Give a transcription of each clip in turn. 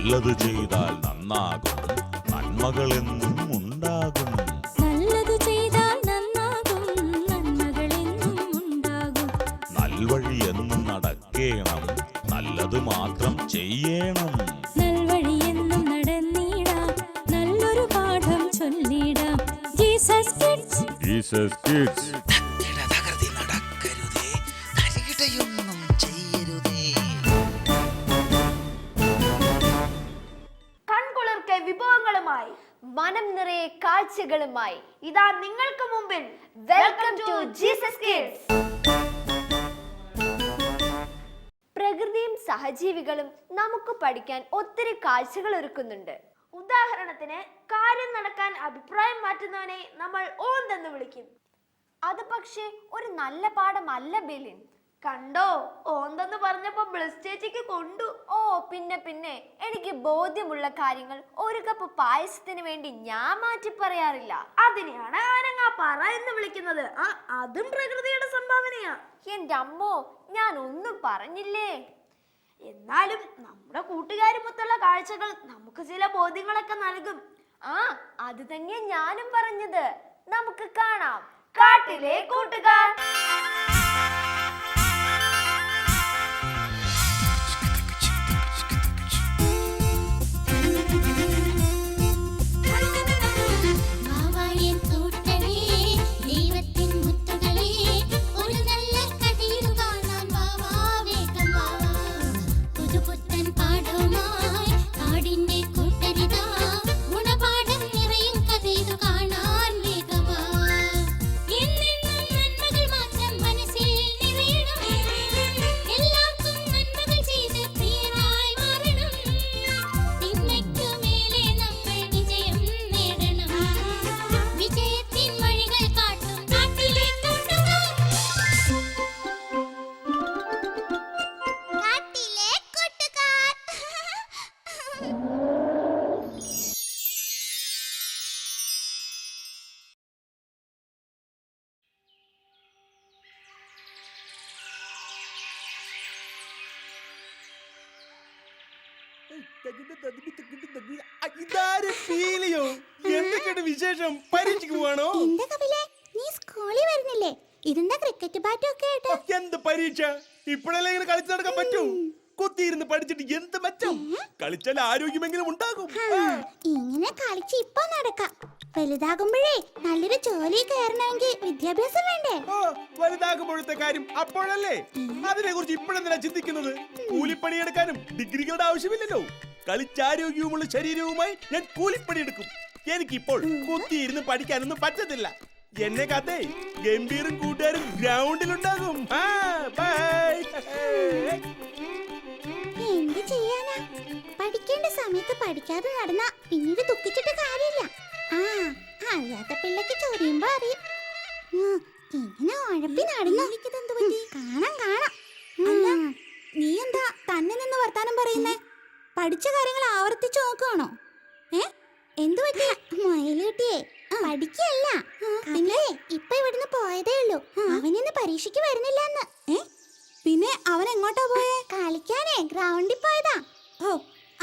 നല്ലത് ചെയ്താൽ നന്നാകും, നന്മകളെന്നും ഉണ്ടാകും. നല്ലത് ചെയ്താൽ നന്നാകും, നന്മകളെന്നും ഉണ്ടാകും. നൽവഴി എന്നും നടക്കേണം, നല്ലത് മാത്രം ചെയ്യണം. നൽവഴി എന്നും നടന്നിടാം, നല്ലൊരു പാഠം ചൊല്ലിടാം. Jesus kids, Jesus kids. കൺകുളിർക്കെ വിഭവങ്ങളുമായി, മനം നിറയെ കാഴ്ചകളുമായി ഇതാ നിങ്ങൾക്ക് മുമ്പിൽ വെൽക്കം ടു ജീസസ് കിഡ്സ്. പ്രകൃതിയും സഹജീവികളും നമുക്ക് പഠിക്കാൻ ഒത്തിരി കാഴ്ചകൾ ഒരുക്കുന്നുണ്ട്. ഉദാഹരണത്തിന്, കാര്യം നടക്കാൻ അഭിപ്രായം മാറ്റുന്നവനെ നമ്മൾ ഓന്തെന്ന് വിളിക്കും. അത് പക്ഷേ ഒരു നല്ല പാഠമല്ല ബിലിൻ. കണ്ടോ, ഓന്തെന്ന് പറഞ്ഞപ്പോ ബ്ലസ് ചേച്ചിക്ക് കൊണ്ടു. ഓ പിന്നെ എനിക്ക് ബോധ്യമുള്ള കാര്യങ്ങൾ ഒരു കപ്പ് പായസത്തിന് വേണ്ടി ഞാൻ മാറ്റി പറയാറില്ല. അതിനെയാണ് ആനങ്ങാപ്പാറ എന്ന് വിളിക്കുന്നത്. അതും പ്രകൃതിയുടെ സംഭാവനയാ. എന്റെ അമ്മോ, ഞാൻ ഒന്നും പറഞ്ഞില്ലേ. എന്നാലും നമ്മുടെ കൂട്ടുകാരുമൊത്തുള്ള കാഴ്ചകൾ നമുക്ക് ചില ബോധ്യങ്ങളൊക്കെ നൽകും. അത് തന്നെ ഞാനും പറഞ്ഞത്. നമുക്ക് കാണാം കാട്ടിലെ കൂട്ടുകാർ. എന്തൊക്കെയാണ് വിശേഷം? പരീക്ഷയ്ക്ക് പോവാണോ? നീ സ്കൂളിൽ വരുന്നില്ലേ? ഇരുന്ന ക്രിക്കറ്റ് ബാറ്റും ഒക്കെ ആയിട്ട്. എന്ത് പരീക്ഷ? ഇപ്പോഴല്ലേ ഇങ്ങനെ കളിച്ചു നടക്കാൻ പറ്റൂ? കുത്തിയിരുന്ന് പഠിച്ചിട്ട് എന്ത് മെച്ചം? കളിച്ചാൽ ആരോഗ്യമെങ്കിലും ഉണ്ടാകും. ഇങ്ങനെ കളിച്ച് ഇപ്പൊ നടക്കാം. വലുതാകുമ്പോഴേ നല്ലൊരു ജോലി കയറണമെങ്കിൽ വിദ്യാഭ്യാസം വേണ്ടേ? വലുതാകുമ്പോഴത്തെ കാര്യം അപ്പോഴല്ലേ. അതിനെ കുറിച്ച് ഇപ്പോഴെന്തിനാ ചിന്തിക്കുന്നത്? കൂലിപ്പണിയെടുക്കാനും ഡിഗ്രികളുടെ ആവശ്യമില്ലല്ലോ. കളിച്ചാരോഗ്യവുമുള്ള ശരീരവുമായി ഞാൻ കൂലിപ്പണിയെടുക്കും. എനിക്കിപ്പോൾ കുത്തിയിരുന്ന് പഠിക്കാനൊന്നും പറ്റത്തില്ല. എന്നെ കഥേ ഗംഭീറും കൂട്ടുകാരും ഗ്രൗണ്ടിലുണ്ടാകും. എന്ത് ചെയ്യാനാ? പഠിക്കേണ്ട സമയത്ത് പഠിക്കാതെ നടന്നാ പിന്നീട് ദുഃഖിച്ചിട്ട് കാര്യമില്ല. അറിയാത്ത പിള്ളക്ക് ചൊരിയുമ്പോ അറിയും. ഇങ്ങനെ ഉഴപ്പി നടന്നു. കാണാം. അല്ല, നീ എന്താ തന്നെ നിന്ന് വർത്താനം പറയുന്നേ? പഠിച്ച കാര്യങ്ങൾ ആവർത്തിച്ചു നോക്കുകയാണോ? എന്തു പറ്റിയ മയിലുട്ടിയെ? പഠിക്കല്ല, പിന്നെ ഇപ്പൊ ഇവിടുന്ന് പോയതേ ഉള്ളൂ. അവനിന്ന് പരീക്ഷയ്ക്ക് വരുന്നില്ലെന്ന്. പിന്നെ അവൻ എങ്ങോട്ടാ പോയേ? കളിക്കാനേ ഗ്രൗണ്ടിൽ പോയതാ.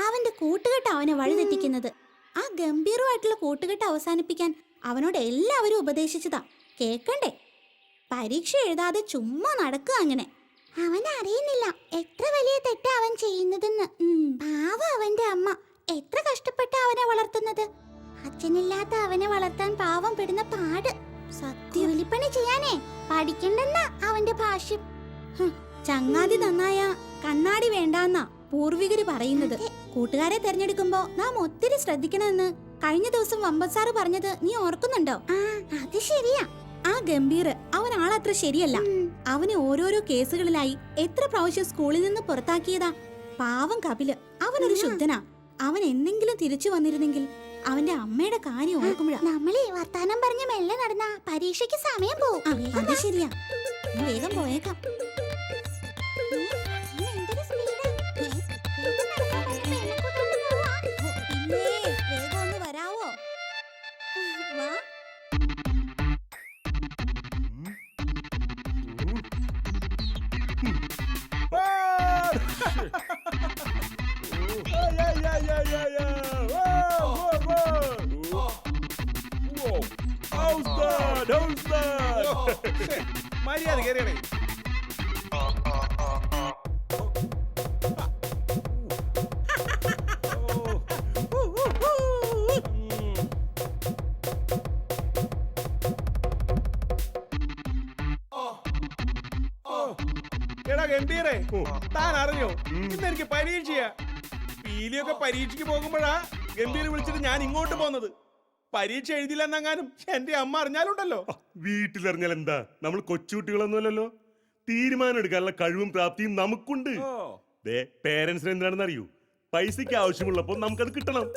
അവന്റെ കൂട്ടുകെട്ട് അവനെ വഴിതെറ്റിക്കുന്നത്. ആ ഗംഭീരമായിട്ടുള്ള കൂട്ടുകെട്ട് അവസാനിപ്പിക്കാൻ അവനോട് എല്ലാവരും ഉപദേശിച്ചതാ. കേക്കണ്ടേ? പരീക്ഷ എഴുതാതെ ചുമ്മാ നടക്കുക അങ്ങനെ. അവൻ അറിയുന്നില്ല എത്ര വലിയ തെറ്റാ അവൻ ചെയ്യുന്നതെന്ന്. പാവം അവന്റെ അമ്മ എത്ര കഷ്ടപ്പെട്ട അവനെ വളർത്തുന്നത്. അച്ഛനില്ലാത്ത അവനെ വളർത്താൻ പാവം പെടുന്ന പാട്. കൂലിപ്പണി ചെയ്യാനേ പഠിക്കണ്ടെന്നാ അവന്റെ ഭാഷ്യം. ചങ്ങാതി നന്നായ കണ്ണാടി വേണ്ടാന്നാ പൂർവികര് പറയുന്നത്. കൂട്ടുകാരെ തെരഞ്ഞെടുക്കുമ്പോ നാം ഒത്തിരി ശ്രദ്ധിക്കണമെന്ന് കഴിഞ്ഞ ദിവസം വമ്പസാറ് പറഞ്ഞത് നീ ഓർക്കുന്നുണ്ടോ? അത് ശരിയാ. ആ ഗംഭീർ അവൻ ആളത്ര ശരിയല്ല. അവന് ഓരോരോ കേസുകളിലായി എത്ര പ്രാവശ്യം സ്കൂളിൽ നിന്ന് പുറത്താക്കിയതാ. പാവം കപില് അവനൊരു ശുദ്ധനാ. അവൻ എന്തെങ്കിലും തിരിച്ചു വന്നിരുന്നെങ്കിൽ. അവന്റെ അമ്മയുടെ കാര്യം ഓർക്കുമ്പോഴാ. നമ്മളീ വർത്താനം പറഞ്ഞ മെല്ലെ നടന്ന പരീക്ഷയ്ക്ക് സമയം പോകും. അത് ശരിയാ. വേഗം പോയേക്കാം. വേഗം ഒന്ന് വരാവോ? വാ. മര്യാദ കയറിയണേ. എടാ ഗംഭീരേ, താൻ അറിഞ്ഞോ ഇന്ന് എനിക്ക് പരീക്ഷയാ. പീലിയൊക്കെ പരീക്ഷയ്ക്ക് പോകുമ്പോഴാ ഗംഭീർ വിളിച്ചിട്ട് ഞാൻ ഇങ്ങോട്ട് പോന്നത്. പരീക്ഷ എഴുതില്ലെന്നെങ്ങാനും എന്റെ അമ്മ അറിഞ്ഞാലുണ്ടല്ലോ. വീട്ടിലറിഞ്ഞാൽ എന്താ, നമ്മൾ കൊച്ചുകുട്ടികളൊന്നുമല്ലല്ലോ. തീരുമാനം എടുക്കാനുള്ള കഴിവും പ്രാപ്തിയും നമുക്കുണ്ട്. പേരൻസിന് എന്താണെന്ന് അറിയൂ, പൈസക്ക് ആവശ്യമുള്ളപ്പോ നമുക്കത് കിട്ടണം.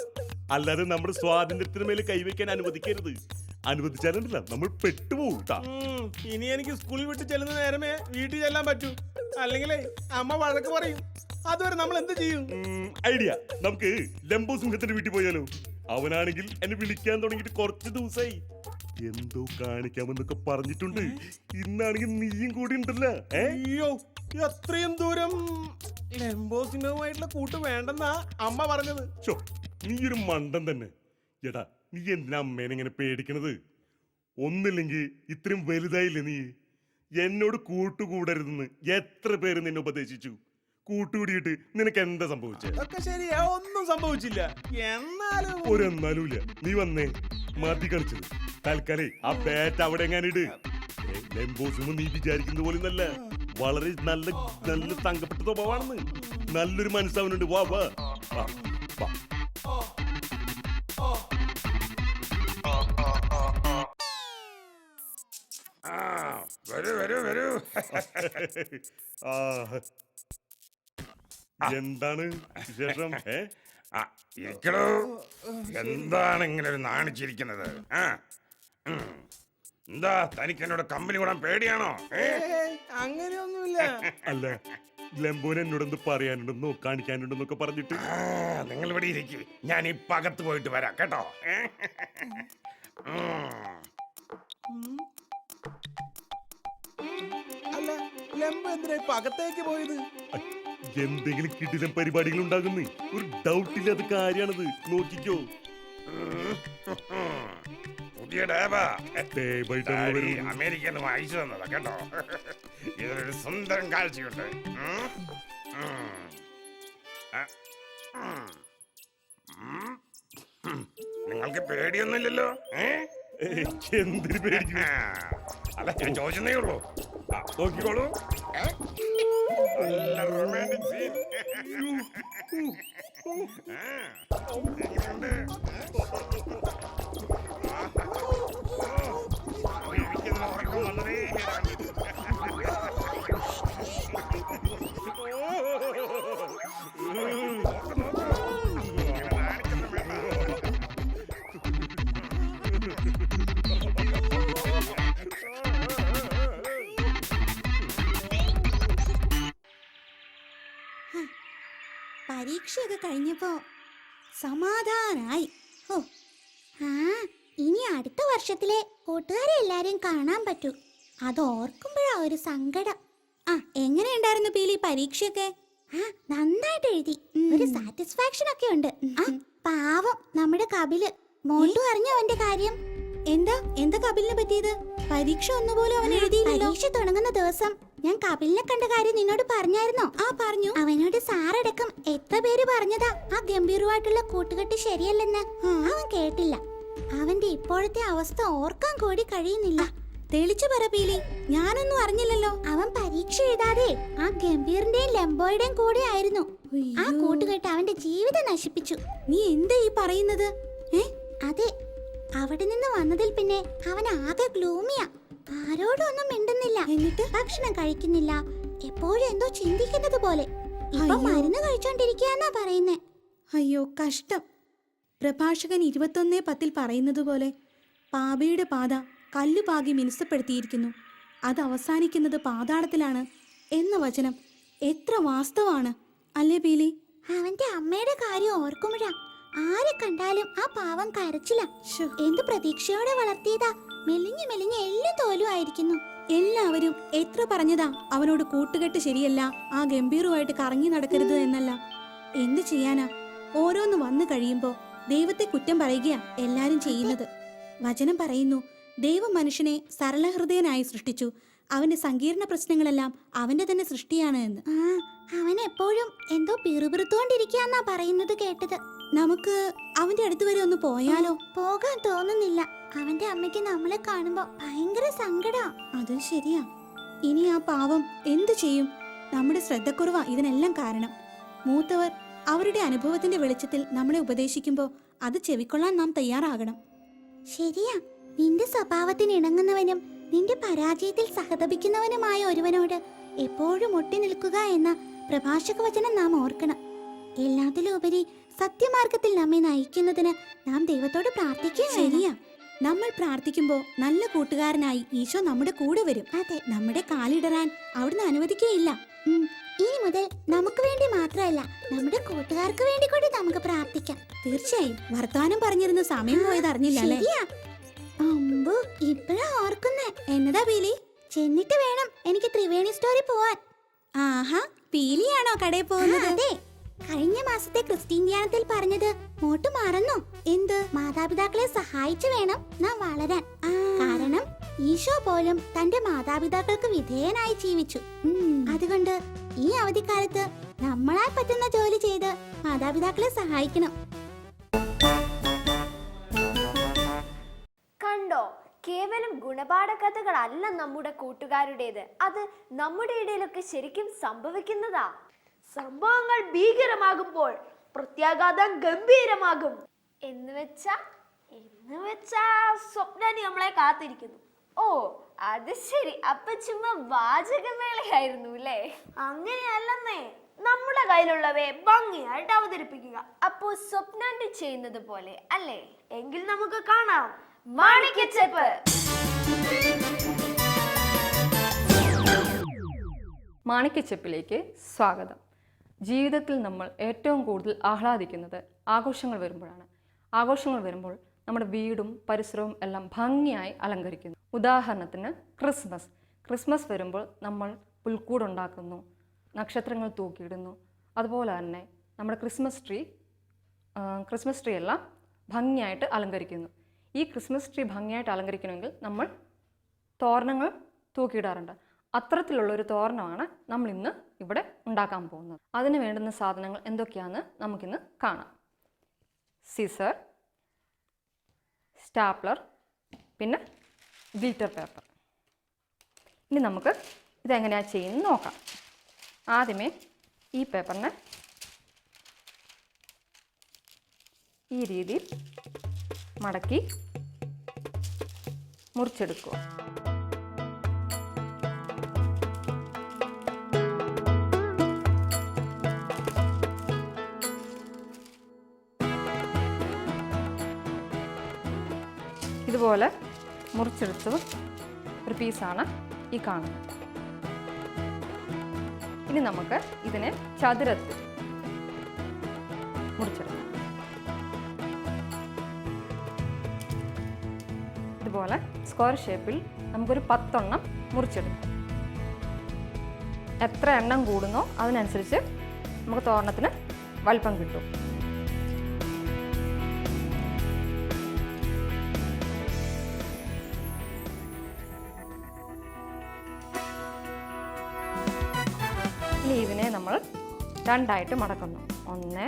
അല്ലാതെ നമ്മുടെ സ്വാതന്ത്ര്യത്തിന് മേലെ കൈവയ്ക്കാൻ അനുവദിക്കരുത്. അനുവദിച്ചാലുണ്ടല്ല നമ്മൾ പെട്ടുപോകും. ഇനി എനിക്ക് സ്കൂളിൽ വിട്ട് ചെല്ലുന്ന നേരമേ വീട്ടിൽ ചെല്ലാൻ പറ്റൂ, അല്ലെങ്കിലേ അമ്മ വഴക്ക് പറയും. അതുവരെ നമ്മൾ എന്ത് ചെയ്യും? ഐഡിയ, നമുക്ക് ലംബോ സിംഹത്തിന്റെ വീട്ടിൽ പോയാലോ? അവനാണെങ്കിൽ എന്നെ വിളിക്കാൻ തുടങ്ങിയിട്ട് കുറച്ച് ദിവസമായി. എന്തോ കാണിക്കാമെന്നൊക്കെ പറഞ്ഞിട്ടുണ്ട്. ഇന്നാണെങ്കിൽ നീയും കൂടി ഉണ്ടല്ലോ. അയ്യോ, എത്രയും ദൂരം ലംബോ സിംഹവുമായിട്ടുള്ള കൂട്ട് വേണ്ടെന്നാ അമ്മ പറഞ്ഞത്. നീ ഒരു മണ്ടൻ തന്നെ. എടാ, നീ എന്തിനാ അമ്മേനെ ഇങ്ങനെ പേടിക്കണത്? ഒന്നില്ലെങ്കിൽ ഇത്രയും വലുതായില്ലേ നീ? എന്നോട് കൂട്ടുകൂടരുതെന്ന് എത്ര പേര് നിന്നെ ഉപദേശിച്ചു. കൂട്ടുകൂടിയിട്ട് നിനക്ക് എന്താ സംഭവിച്ചത്? ഒക്കെ ശരിയാ, ഒന്നും സംഭവിച്ചില്ല. എന്നാലും ഒരെന്നാലുമില്ല. നീ വന്നേ, മതി കളിച്ചത്. തൽക്കാലേ ആ ബാറ്റ് അവിടെ എങ്ങാനിട്. ലംബോസിന് നീ വിചാരിക്കുന്ന പോലെ നല്ല വളരെ നല്ല നല്ല തങ്കപ്പെട്ട സ്വഭാവമാണെന്ന്. നല്ലൊരു മനസ്സാവുന്നുണ്ട്. വാ വാ വാ വാ. വരൂ വരൂ വരൂ. എന്താണ് വിശേഷം? ഇരിക്കടോ. എന്താണ് ഇങ്ങനെ ഒരു നാണിച്ചിരിക്കുന്നത്? എന്താ, തനിക്ക് എന്നോട് കമ്പനി കൂടാൻ പേടിയാണോ? അങ്ങനെയൊന്നുമില്ല. അല്ല, ലംബോന് എന്നോടൊന്ന് പറയാനുണ്ടെന്നോ കാണിക്കാനുണ്ടെന്നൊക്കെ പറഞ്ഞിട്ട്. നിങ്ങൾ ഇവിടെ ഇരിക്കും, ഞാൻ ഇപ്പൊ അകത്ത് പോയിട്ട് വരാം കേട്ടോ. അല്ല, ലംബോ എന്തിനാ ഇപ്പൊ അകത്തേക്ക് പോയത്? എന്തെങ്കിലും കിടിലം പരിപാടികൾ ഉണ്ടാകുന്നു. ഒരു ഡൗട്ടില്ലാത്ത കാര്യമാണത്. നോക്കിക്കോ. പുതിയ അമേരിക്കയിൽ നിന്ന് അയച്ചു തന്നതാ കേട്ടോ. ഇതൊരു സുന്ദരം കാഴ്ചയുണ്ട്. നിങ്ങൾക്ക് പേടിയൊന്നുമില്ലല്ലോ? എന്തിനു പേടിക്കും? അല്ല, ഞാൻ ചോദിച്ചതേ ഉള്ളൂ. നോക്കിക്കോളൂ. നല്ല റൊമാൻറ്റിക് സീൻ. പരീക്ഷയൊക്കെ കഴിഞ്ഞപ്പോ സമാധാനായി. ഓ, ഇനി അടുത്ത വർഷത്തിലെ കൂട്ടുകാരെ എല്ലാരെയും കാണാൻ പറ്റൂ. അത് ഓർക്കുമ്പോഴാ ഒരു സങ്കടം. എങ്ങനെയുണ്ടായിരുന്നു പീലി പരീക്ഷയൊക്കെ? നന്നായിട്ട് എഴുതി. ഒരു സാറ്റിസ്ഫാക്ഷൻ ഒക്കെ ഉണ്ട്. പാവം നമ്മുടെ കപില്. മോട്ടു അറിഞ്ഞോ അവന്റെ കാര്യം? എന്താ കപിലിനെ പറ്റിയത്? പരീക്ഷ ഒന്നുപോലും അവൻ എഴുതിയില്ലല്ലോ. പരീക്ഷ തുടങ്ങുന്ന ദിവസം ഞാൻ കപിലിനെ കണ്ട കാര്യം നിന്നോട് പറഞ്ഞായിരുന്നോ? പറഞ്ഞു. അവനോട് സാറടക്കം എത്ര പേര് പറഞ്ഞതാ ആ ഗംഭീരമായിട്ടുള്ള കൂട്ടുകെട്ട് ശരിയല്ലെന്ന്. അവൻ കേട്ടില്ല. അവന്റെ ഇപ്പോഴത്തെ അവസ്ഥ ഓർക്കാൻ കൂടി കഴിയുന്നില്ല. തെളിച്ചു പറ പീലി, ഞാനൊന്നും അറിഞ്ഞില്ലല്ലോ. അവൻ പരീക്ഷ എഴുതാതെ ആ ഗംഭീറിന്റെയും ലംബോയുടെയും കൂടെ ആയിരുന്നു. ആ കൂട്ടുകെട്ട് അവന്റെ ജീവിതം നശിപ്പിച്ചു. നീ എന്താ ഈ പറയുന്നത്? അതെ, അവിടെ നിന്ന് വന്നതിൽ പിന്നെ അവൻ ആകെ ഗ്ലൂമിയാ. ആരോടൊന്നും മിണ്ടുന്നില്ല. എന്നിട്ട് ഭക്ഷണം കഴിക്കുന്നില്ല. എപ്പോഴും എന്തോ ചിന്തിക്കുന്നത് പോലെ. ഇപ്പൊ മരുന്ന് കഴിച്ചോണ്ടിരിക്കാന്നാ പറയുന്നേ. അയ്യോ കഷ്ടം. പ്രഭാഷകൻ 21:10 പറയുന്നത് പോലെ പാപിയുടെ പാത കല്ലുപാകി മിനുസപ്പെടുത്തിയിരിക്കുന്നു. അത് അവസാനിക്കുന്നത് പാതാളത്തിലാണ് എന്ന വചനം എത്ര വാസ്തവാണ് അല്ലേ പീലി? അവന്റെ അമ്മയുടെ കാര്യം ഓർക്കുമ്പോഴാ ആരെ കണ്ടാലും ആ പാവം കരച്ചില്ല. എന്ത് പ്രതീക്ഷയോടെ വളർത്തിയതാ. മെലിഞ്ഞു മെലിഞ്ഞ് എല്ലാം തോലും ആയിരിക്കുന്നു. എല്ലാവരും എത്ര പറഞ്ഞതാ അവനോട് കൂട്ടുകെട്ട് ശരിയല്ല, ആ ഗംഭീരമായിട്ട് കറങ്ങി നടക്കരുത് എന്നല്ല. എന്ത് ചെയ്യാനാ, ഓരോന്ന് വന്നു കഴിയുമ്പോൾ ദൈവത്തെ കുറ്റം പറയുകയാ എല്ലാരും ചെയ്യുന്നത്. വചനം പറയുന്നു, ദൈവം മനുഷ്യനെ സരളഹൃദയനായി സൃഷ്ടിച്ചു, അവന്റെ സങ്കീർണ പ്രശ്നങ്ങളെല്ലാം അവന്റെ തന്നെ സൃഷ്ടിയാണ് എന്ന്. അവൻ എപ്പോഴും എന്തോ പിറുപിറുത്തോണ്ടിരിക്കാന്നാ പറയുന്നത് കേട്ടത്. നമുക്ക് അവന്റെ അടുത്ത് വരെ ഒന്ന് പോയാലോ? പോകാൻ തോന്നുന്നില്ല. അവന്റെ അമ്മയ്ക്ക് നമ്മളെ കാണുമ്പോ ഭയങ്കര സങ്കടാ. അതും ശരിയാ. ഇനി ആ പാവം എന്തു ചെയ്യും? നമ്മുടെ ശ്രദ്ധക്കുറവാ ഇതിനെല്ലാം കാരണം. മൂത്തവർ അവരുടെ അനുഭവത്തിന്റെ വെളിച്ചത്തിൽ നമ്മളെ ഉപദേശിക്കുമ്പോൾ അത് ചെവിക്കൊള്ളാൻ നാം തയ്യാറാകണം. ശരിയാ. നിന്റെ സ്വഭാവത്തിന് ഇണങ്ങുന്നവനും നിന്റെ പരാജയത്തിൽ സഹതപിക്കുന്നവനുമായ ഒരുവനോട് എപ്പോഴും ഒട്ടി നിൽക്കുക എന്ന പ്രഭാഷക വചനം നാം ഓർക്കണം. എല്ലാത്തിലുപരി സത്യമാർഗത്തിൽ നമ്മെ നയിക്കുന്നതിന് നാം ദൈവത്തോട് പ്രാർത്ഥിക്കുക. ശരിയാ. നമ്മൾ പ്രാർത്ഥിക്കുമ്പോൾ നല്ല കൂട്ടുകാരനായി ഈശോ നമ്മുടെ കൂടെ വരും. അതെ, നമ്മുടെ കാലിടറാൻ അവിടുന്ന് അനുവദിക്കുകയില്ല. ഇനി മുതൽ നമുക്ക് വേണ്ടി മാത്രമല്ല, നമ്മുടെ കൂട്ടുകാർക്ക് വേണ്ടി കൂടി നമുക്ക് പ്രാർത്ഥിക്കാം. തീർച്ചയായും. വർത്താനം പറഞ്ഞിരുന്ന സമയം പോയത് അറിഞ്ഞില്ല അല്ലേ? ശരിയാ. അമ്പു, ഇപ്പഴാ ഓർക്കുന്നേ. എന്നതാ പീലി? ചെന്നിട്ട് വേണം എനിക്ക് ത്രിവേണി സ്റ്റോറി പോവാൻ. ആഹാ, പീലിയാണോ കടയിൽ പോകുന്നത്? അതെ. കഴിഞ്ഞ മാസത്തെ ക്രിസ്ത്യൻ ധ്യാനത്തിൽ പറഞ്ഞത് മോട്ട് മറന്നോ? എന്ത്? മാതാപിതാക്കളെ സഹായിച്ചു വേണം നാം വളരാൻ. കാരണം ഈശോ പോലും തന്റെ മാതാപിതാക്കൾക്ക് വിധേയനായി ജീവിച്ചു. അതുകൊണ്ട് ഈ അവധിക്കാലത്ത് നമ്മളാൽ പറ്റുന്ന ജോലി ചെയ്ത് മാതാപിതാക്കളെ സഹായിക്കണം. കണ്ടോ, കേവലം ഗുണപാഠ കഥകളല്ല നമ്മുടെ കൂട്ടുകാരുടേത്. അത് നമ്മുടെ ഇടയിലൊക്കെ ശരിക്കും സംഭവിക്കുന്നതാ. സംഭവങ്ങൾ ഭീകരമാകുമ്പോൾ പ്രത്യാഘാതം ഗംഭീരമാകും. എന്ന് വെച്ചാ സ്വപ്നം നമ്മളെ കാത്തിരിക്കുന്നു. ഓ, അത് ശരി. അപ്പൊ ചുമ്മാ വാചകമേളയായിരുന്നു അല്ലേ? അങ്ങനെയല്ലെന്നേ, നമ്മുടെ കയ്യിലുള്ളവയെ ഭംഗിയായിട്ട് അവതരിപ്പിക്കുക. അപ്പോ സ്വപ്നാണ്ടി ചെയ്യുന്നത് പോലെ അല്ലേ? എങ്കിൽ നമുക്ക് കാണാം മാണിക്യച്ചെപ്പ്. മാണിക്യച്ചെപ്പിലേക്ക് സ്വാഗതം. ജീവിതത്തിൽ നമ്മൾ ഏറ്റവും കൂടുതൽ ആഹ്ലാദിക്കുന്നത് ആഘോഷങ്ങൾ വരുമ്പോഴാണ്. ആഘോഷങ്ങൾ വരുമ്പോൾ നമ്മുടെ വീടും പരിസരവും എല്ലാം ഭംഗിയായി അലങ്കരിക്കുന്നു. ഉദാഹരണത്തിന് ക്രിസ്മസ് വരുമ്പോൾ നമ്മൾ പുൽക്കൂടുണ്ടാക്കുന്നു, നക്ഷത്രങ്ങൾ തൂക്കിയിടുന്നു. അതുപോലെ തന്നെ നമ്മുടെ ക്രിസ്മസ് ട്രീ എല്ലാം ഭംഗിയായിട്ട് അലങ്കരിക്കുന്നു. ഈ ക്രിസ്മസ് ട്രീ ഭംഗിയായിട്ട് അലങ്കരിക്കണമെങ്കിൽ നമ്മൾ തോരണങ്ങൾ തൂക്കിയിടാറുണ്ട്. അത്തരത്തിലുള്ളൊരു തോരണമാണ് നമ്മൾ ഇന്ന് ഇവിടെ ഉണ്ടാക്കാൻ പോകുന്നത്. അതിന് വേണ്ടുന്ന സാധനങ്ങൾ എന്തൊക്കെയാണെന്ന് നമുക്കിന്ന് കാണാം. സിസർ, സ്റ്റാപ്ലർ, പിന്നെ ഗ്ലിറ്റർ പേപ്പർ. ഇനി നമുക്ക് ഇതെങ്ങനെയാണ് ചെയ്യുന്നത് നോക്കാം. ആദ്യമേ ഈ പേപ്പറിനെ ഈ രീതിയിൽ മടക്കി മുറിച്ചെടുക്കുക. ഇതുപോലെ മുറിച്ചെടുത്ത ഒരു പീസാണ് ഈ കാണുന്നത്. ഇനി നമുക്ക് ഇതിനെ ചതുരത്തിൽ മുറിച്ചെടുക്കാം. ഇതുപോലെ സ്ക്വയർ ഷേപ്പിൽ നമുക്കൊരു 10 എണ്ണം മുറിച്ചെടുക്കാം. എത്ര എണ്ണം കൂടുന്നോ അതിനനുസരിച്ച് നമുക്ക് തോരണത്തിന് വലിപ്പം കിട്ടും. ഇനി ഇതിനെ നമ്മൾ രണ്ടായിട്ട് മടക്കുന്നു. 1,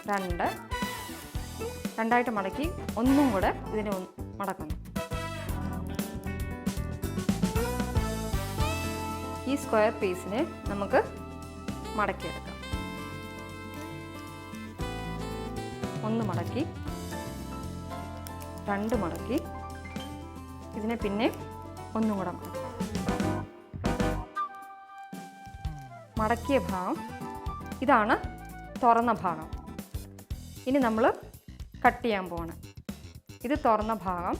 2, രണ്ടായിട്ട് മടക്കി ഒന്നും കൂടെ ഇതിനെ മടക്കുന്നു. ഈ സ്ക്വയർ പീസിനെ നമുക്ക് മടക്കിയെടുക്കാം. 1 മടക്കി, 2 മടക്കി, ഇതിനെ പിന്നെ ഒന്നും കൂടെ മടക്കി. മടക്കിയ ഭാഗം ഇതാണ് തുറന്ന ഭാഗം. ഇനി നമ്മൾ കട്ട് ചെയ്യാൻ പോവാണ്. ഇത് തുറന്ന ഭാഗം,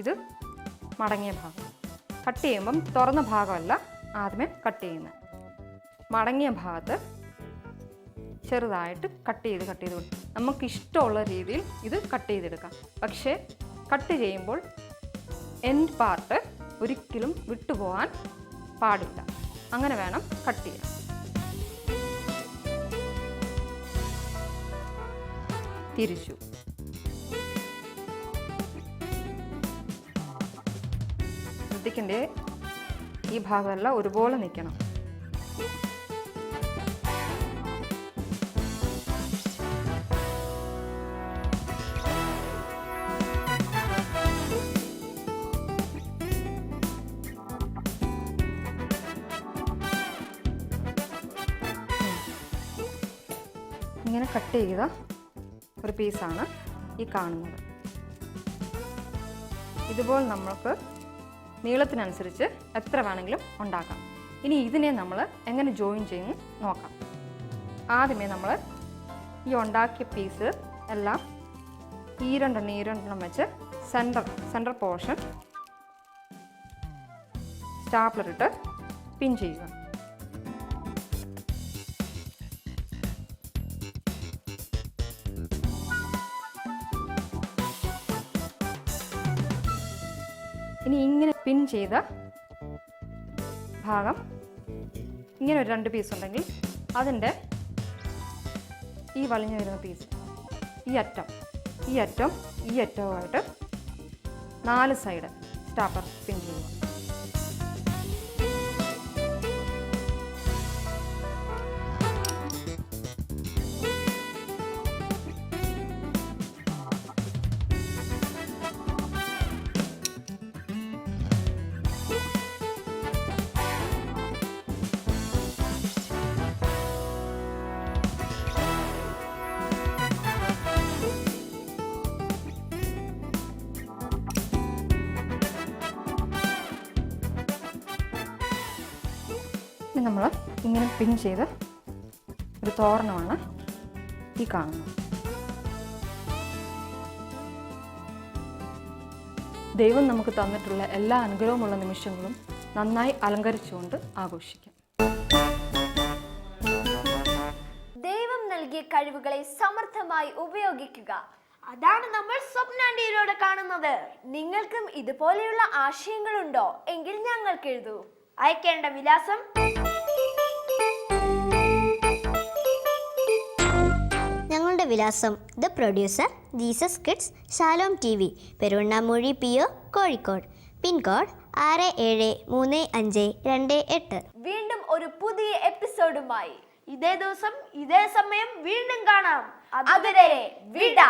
ഇത് മടങ്ങിയ ഭാഗം. കട്ട് ചെയ്യുമ്പം തുറന്ന ഭാഗമല്ല ആദ്യമേ കട്ട് ചെയ്യുന്നത്. മടങ്ങിയ ഭാഗത്ത് ചെറുതായിട്ട് കട്ട് ചെയ്ത് കൊടുക്കും. നമുക്കിഷ്ടമുള്ള രീതിയിൽ ഇത് കട്ട് ചെയ്തെടുക്കാം. പക്ഷേ കട്ട് ചെയ്യുമ്പോൾ എൻഡ് പാർട്ട് ഒരിക്കലും വിട്ടുപോകാൻ പാടില്ല. അങ്ങനെ വേണം കട്ട് ചെയ്യാൻ. തിരിച്ചു. ശ്രദ്ധിക്കണ്ടേ, ഈ ഭാഗമെല്ലാം ഒരുപോലെ നിൽക്കണം. ഇങ്ങനെ കട്ട് ചെയ്ത ഒരു പീസാണ് ഈ കാണുന്നത്. ഇതുപോലെ നമ്മൾക്ക് നീളത്തിനനുസരിച്ച് എത്ര വേണമെങ്കിലും ഉണ്ടാക്കാം. ഇനി ഇതിനെ നമ്മൾ എങ്ങനെ ജോയിൻ ചെയ്യുന്നു നോക്കാം. ആദ്യമേ നമ്മൾ ഈ ഉണ്ടാക്കിയ പീസ് എല്ലാം ഈ രണ്ടെണ്ണം വെച്ച് സെൻറ്റർ പോർഷൻ സ്റ്റാപ്ലർ ഇട്ട് പിൻ ചെയ്യുക. ഇനി ഇങ്ങനെ പിൻ ചെയ്ത ഭാഗം ഇങ്ങനെ ഒരു 2 പീസ് ഉണ്ടെങ്കിൽ അതിൻ്റെ ഈ വലിഞ്ഞു വരുന്ന പീസ് ഈ അറ്റവുമായിട്ട് 4 സൈഡ് സ്റ്റാപ്പർ പിൻ ചെയ്യുക. നമ്മൾ ഇങ്ങനെ പിൻ ചെയ്ത് ഒരു തോരണമാണ് ഈ കാണുന്നത്. ദൈവം നമുക്ക് തന്നിട്ടുള്ള എല്ലാ അനുഗ്രഹമുള്ള നിമിഷങ്ങളും നന്നായി അലങ്കരിച്ചുകൊണ്ട് ആഘോഷിക്കാം. ദൈവം നൽകിയ കഴിവുകളെ സമർത്ഥമായി ഉപയോഗിക്കുക. അതാണ് നമ്മൾ സ്വപ്നാന്റിയിലൂടെ കാണുന്നത്. നിങ്ങൾക്കും ഇതുപോലെയുള്ള ആശയങ്ങളുണ്ടോ എങ്കിൽ ഞങ്ങൾക്ക് എഴുതൂ. അയക്കേണ്ട വിലാസം ഞങ്ങളുടെ വിലാസം the producer Jesus Kids Shalom TV, Peruvannamuzhi PO, Kozhikode. Pin code 673528. വീണ്ടും ഒരു പുതിയ എപ്പിസോഡുമായി ഇതേ ദിവസം ഇതേ സമയം വീണ്ടും കാണാം. അതുവരെ വിട.